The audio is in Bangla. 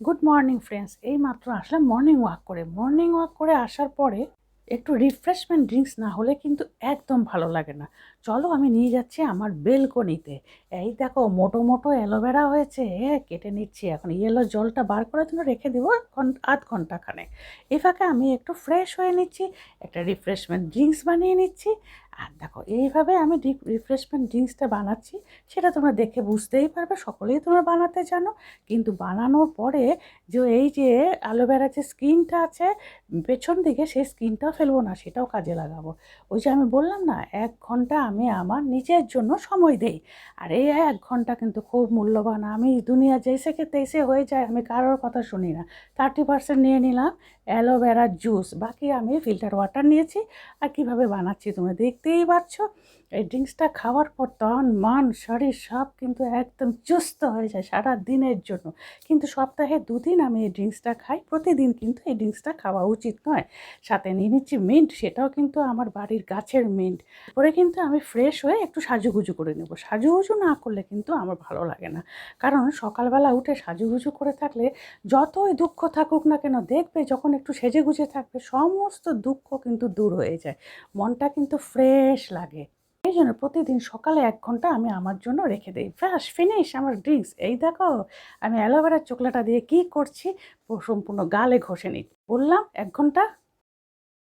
Good morning friends. এই মাত্র আসলাম মর্নিং ওয়াক করে আসার পরে একটু রিফ্রেশমেন্ট ড্রিঙ্কস না হলে কিন্তু একদম ভালো লাগে না। চলো আমি নিয়ে যাচ্ছি আমার বেলকনিতে। এই দেখো মোটো মোটো অ্যালোভেরা হয়েছে, কেটে নিচ্ছি। এখন ইয়েলো জলটা বার করে জন্য রেখে দেবো আধ ঘন্টা খানে। এই ফাঁকে আমি একটু ফ্রেশ হয়ে নিচ্ছি, একটা রিফ্রেশমেন্ট ড্রিঙ্কস বানিয়ে নিচ্ছি। আর দেখো এইভাবে আমি রিফ্রেশমেন্ট ড্রিঙ্কসটা বানাচ্ছি, সেটা তোমরা দেখে বুঝতেই পারবে, সকলেই তোমরা বানাতে জানো। কিন্তু বানানোর পরে এই যে অ্যালোভেরার যে স্কিনটা আছে পেছন দিকে, সেই স্কিনটাও ফেলবো না, সেটাও কাজে লাগাবো। ওই যে আমি বললাম না, 1 ঘন্টা আমি আমার নিজের জন্য সময় দেই। আর এই 1 ঘন্টা কিন্তু খুব মূল্যবান। আমি দুনিয়া যেসেকে তেইসে হয়ে যায়, আমি কারোর কথা শুনি না। 30% নিয়ে নিলাম অ্যালোভেরার জুস, বাকি আমি ফিল্টার ওয়াটার নিয়েছি। আর কিভাবে বানাচ্ছি তোমরা দেখতেই পাচ্ছ। এই ড্রিঙ্কসটা খাওয়ার পর তন মন শরীর সব কিন্তু একদম চুস্ত হয়ে যায় সারা দিনের জন্য। কিন্তু সপ্তাহে 2 দিন আমি এই ড্রিঙ্কসটা খাই, প্রতিদিন কিন্তু এই ড্রিঙ্কসটা খাওয়া উচিত নয়। সাথে নিয়ে নিচ্ছি মিন্ট, সেটাও কিন্তু আমার বাড়ির গাছের মিন্ট। পরে কিন্তু আমি ফ্রেশ হয়ে একটু সাজুগুজু করে নেব। সাজুগুজু না করলে কিন্তু আমার ভালো লাগে না, কারণ সকালবেলা উঠে সাজুগুজু করে থাকলে যতই দুঃখ থাকুক না কেন, দেখবে যখন একটু সেজে গুজে থাকবে সমস্ত দুঃখ কিন্তু দূর হয়ে যায়, মনটা কিন্তু ফ্রেশ লাগে। এই জন্য প্রতিদিন সকালে 1 ঘন্টা আমি আমার জন্য রেখে দিই। ব্যাস ফিনিশ আমার ড্রিঙ্কস। এই দেখো আমি অ্যালোভেরার চোকলাটা দিয়ে কি করছি, সম্পূর্ণ গালে ঘষে নিই। বললাম 1 ঘন্টা।